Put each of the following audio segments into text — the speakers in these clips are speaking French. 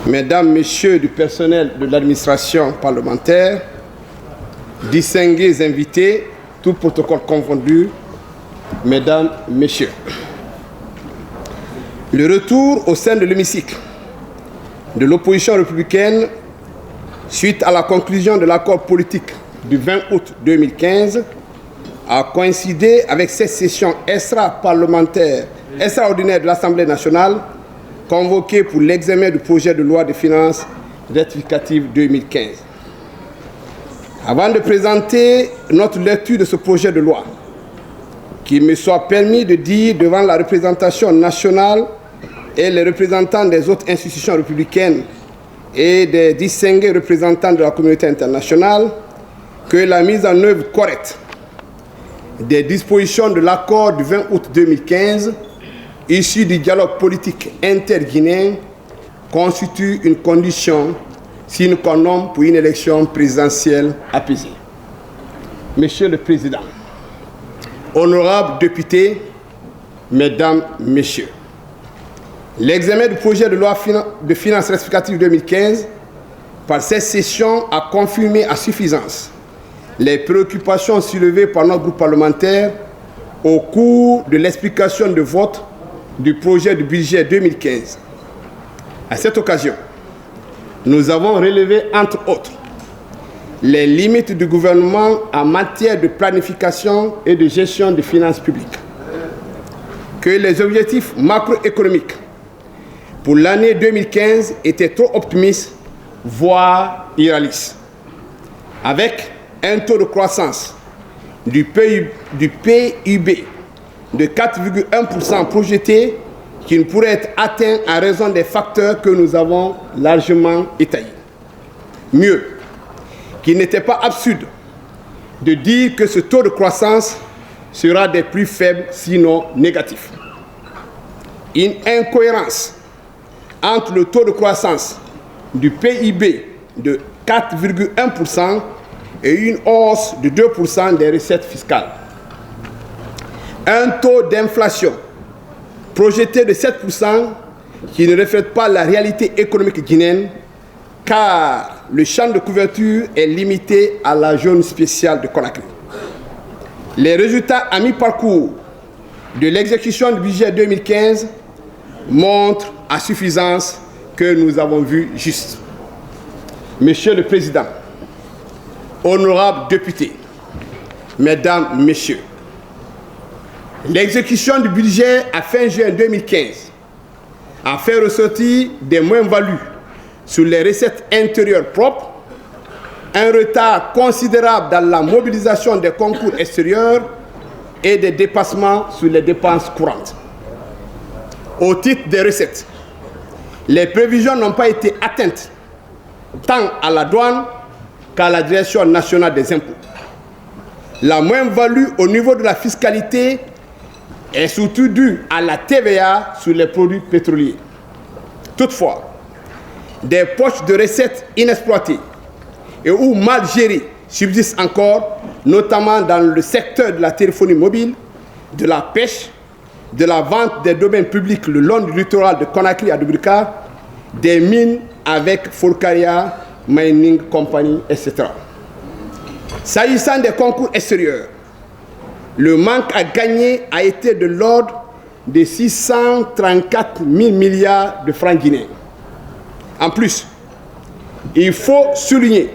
Mesdames, Messieurs du personnel de l'administration parlementaire, distingués invités, tout protocole confondu, Mesdames, Messieurs. Le retour au sein de l'hémicycle de l'opposition républicaine suite à la conclusion de l'accord politique du 20 août 2015 a coïncidé avec cette session extraordinaire de l'Assemblée nationale convoquée pour l'examen du projet de loi de finances rectificative 2015. Avant de présenter notre lecture de ce projet de loi, qu'il me soit permis de dire devant la représentation nationale et les représentants des autres institutions républicaines et des distingués représentants de la communauté internationale que la mise en œuvre correcte des dispositions de l'accord du 20 août 2015 issu du dialogue politique interguinéen constitue une condition sine qua non pour une élection présidentielle apaisée. Monsieur le Président, honorables députés, Mesdames, Messieurs, l'examen du projet de loi de finances rectificative 2015 par cette session a confirmé à suffisance les préoccupations soulevées par notre groupe parlementaire au cours de l'explication de vote du projet de budget 2015. À cette occasion, nous avons relevé, entre autres, les limites du gouvernement en matière de planification et de gestion des finances publiques, que les objectifs macroéconomiques pour l'année 2015 étaient trop optimistes, voire irréalistes, avec un taux de croissance du PIB de 4,1% projeté qui ne pourrait être atteint en raison des facteurs que nous avons largement étayés. Mieux, qu'il n'était pas absurde de dire que ce taux de croissance sera des plus faibles, sinon négatif. Une incohérence entre le taux de croissance du PIB de 4,1% et une hausse de 2% des recettes fiscales. Un taux d'inflation projeté de 7% qui ne reflète pas la réalité économique guinéenne car le champ de couverture est limité à la zone spéciale de Conakry. Les résultats à mi-parcours de l'exécution du budget 2015 montrent à suffisance que nous avons vu juste. Monsieur le Président, honorables députés, Mesdames, Messieurs, l'exécution du budget à fin juin 2015 a fait ressortir des moins-values sur les recettes intérieures propres, un retard considérable dans la mobilisation des concours extérieurs et des dépassements sur les dépenses courantes. Au titre des recettes, les prévisions n'ont pas été atteintes tant à la douane qu'à la Direction nationale des impôts. La moins-value au niveau de la fiscalité est surtout due à la TVA sur les produits pétroliers. Toutefois, des poches de recettes inexploitées et ou mal gérées subsistent encore, notamment dans le secteur de la téléphonie mobile, de la pêche, de la vente des domaines publics le long du littoral de Conakry à Dubrika, des mines avec Folkaria Mining Company, etc. S'agissant des concours extérieurs, le manque à gagner a été de l'ordre de 634 000 milliards de francs guinéens. En plus, il faut souligner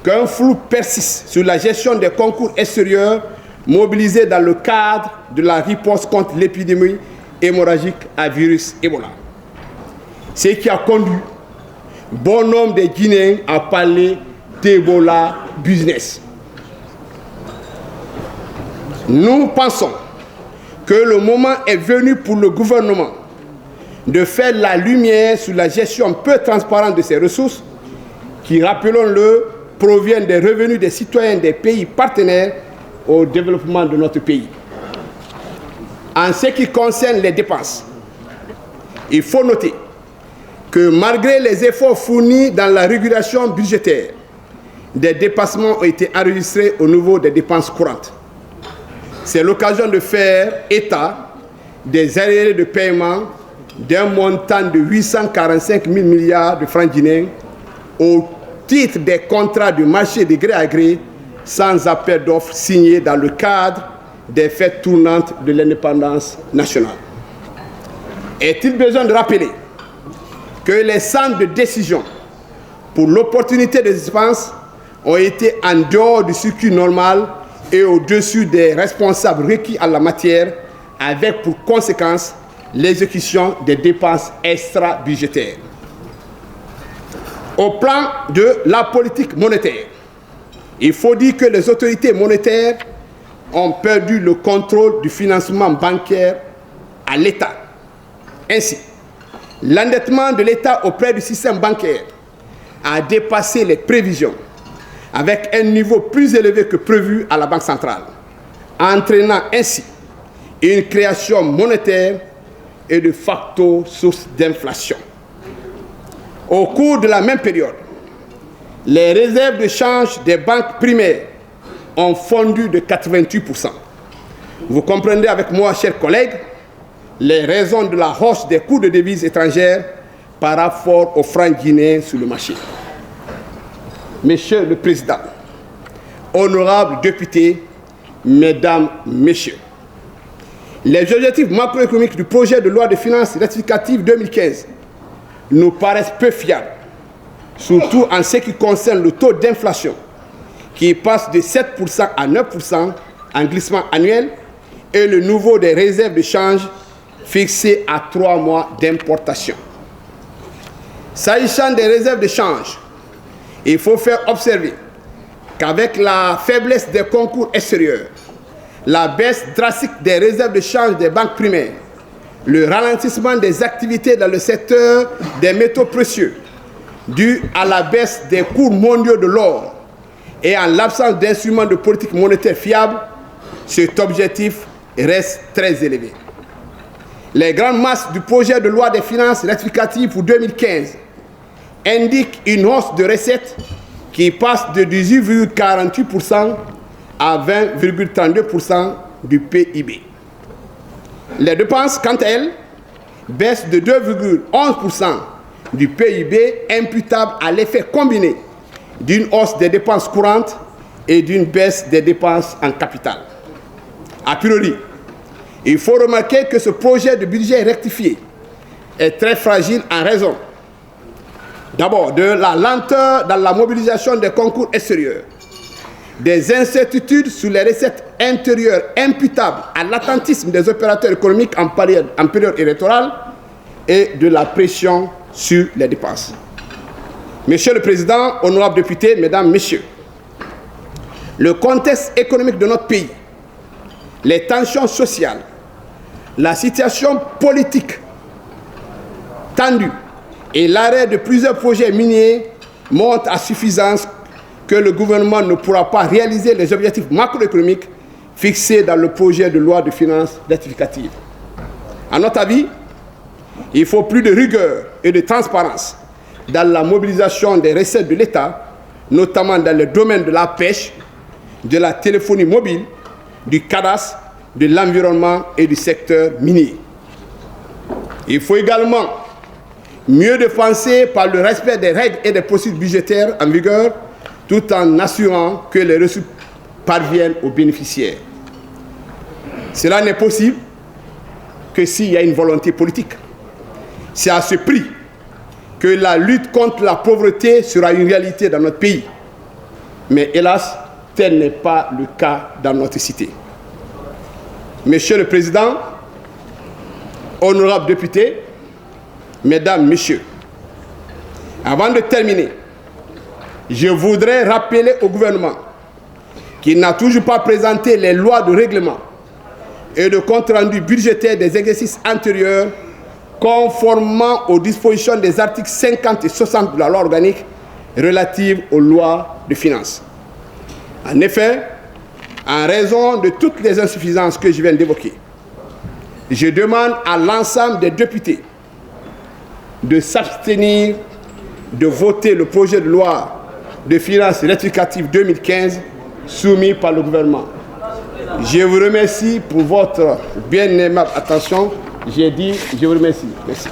qu'un flou persiste sur la gestion des concours extérieurs mobilisés dans le cadre de la riposte contre l'épidémie hémorragique à virus Ebola. Ce qui a conduit bon nombre de Guinéens à parler d'Ebola business. Nous pensons que le moment est venu pour le gouvernement de faire la lumière sur la gestion peu transparente de ces ressources qui, rappelons-le, proviennent des revenus des citoyens des pays partenaires au développement de notre pays. En ce qui concerne les dépenses, il faut noter que malgré les efforts fournis dans la régulation budgétaire, des dépassements ont été enregistrés au niveau des dépenses courantes. C'est l'occasion de faire état des arriérés de paiement d'un montant de 845 000 milliards de francs guinéens au titre des contrats de marché de gré à gré sans appel d'offres signés dans le cadre des fêtes tournantes de l'indépendance nationale. Est-il besoin de rappeler que les centres de décision pour l'opportunité des dépenses ont été en dehors du circuit normal et au-dessus des responsables requis en la matière, avec pour conséquence l'exécution des dépenses extra-budgétaires. Au plan de la politique monétaire, il faut dire que les autorités monétaires ont perdu le contrôle du financement bancaire à l'État. Ainsi, l'endettement de l'État auprès du système bancaire a dépassé les prévisions avec un niveau plus élevé que prévu à la Banque centrale, entraînant ainsi une création monétaire et de facto source d'inflation. Au cours de la même période, les réserves de change des banques primaires ont fondu de 88%. Vous comprendrez avec moi, chers collègues, les raisons de la hausse des coûts de devises étrangères par rapport aux francs guinéens sur le marché. Monsieur le Président, honorables députés, Mesdames, Messieurs, les objectifs macroéconomiques du projet de loi de finances rectificative 2015 nous paraissent peu fiables, surtout en ce qui concerne le taux d'inflation qui passe de 7% à 9% en glissement annuel et le niveau des réserves de change fixé à 3 mois d'importation. S'agissant des réserves de change, il faut faire observer qu'avec la faiblesse des concours extérieurs, la baisse drastique des réserves de change des banques primaires, le ralentissement des activités dans le secteur des métaux précieux, dû à la baisse des cours mondiaux de l'or et en l'absence d'instruments de politique monétaire fiables, cet objectif reste très élevé. Les grandes masses du projet de loi des finances rectificative pour 2015 indiquent une hausse de recettes qui passe de 18,48% à 20,32% du PIB. Les dépenses, quant à elles, baissent de 2,11% du PIB imputable à l'effet combiné d'une hausse des dépenses courantes et d'une baisse des dépenses en capital. A priori, il faut remarquer que ce projet de budget rectifié est très fragile en raison d'abord de la lenteur dans la mobilisation des concours extérieurs, des incertitudes sur les recettes intérieures imputables à l'attentisme des opérateurs économiques en période électorale et de la pression sur les dépenses. Monsieur le Président, honorables députés, Mesdames, Messieurs, le contexte économique de notre pays, les tensions sociales, la situation politique tendue et l'arrêt de plusieurs projets miniers montrent à suffisance que le gouvernement ne pourra pas réaliser les objectifs macroéconomiques fixés dans le projet de loi de finances rectificative. À notre avis, il faut plus de rigueur et de transparence dans la mobilisation des recettes de l'État, notamment dans le domaine de la pêche, de la téléphonie mobile, du cadastre, de l'environnement et du secteur minier. Il faut également mieux dépenser par le respect des règles et des procédures budgétaires en vigueur, tout en assurant que les ressources parviennent aux bénéficiaires. Cela n'est possible que s'il y a une volonté politique. C'est à ce prix que la lutte contre la pauvreté sera une réalité dans notre pays. Mais hélas, tel n'est pas le cas dans notre cité. Monsieur le Président, honorables députés, Mesdames, Messieurs, avant de terminer, je voudrais rappeler au gouvernement qu'il n'a toujours pas présenté les lois de règlement et de compte-rendu budgétaire des exercices antérieurs conformément aux dispositions des articles 50 et 60 de la loi organique relative aux lois de finances. En effet, en raison de toutes les insuffisances que je viens d'évoquer, je demande à l'ensemble des députés de s'abstenir de voter le projet de loi de finances rectificative 2015 soumis par le gouvernement. Je vous remercie pour votre bien aimable attention J'ai dit, je vous remercie. Merci.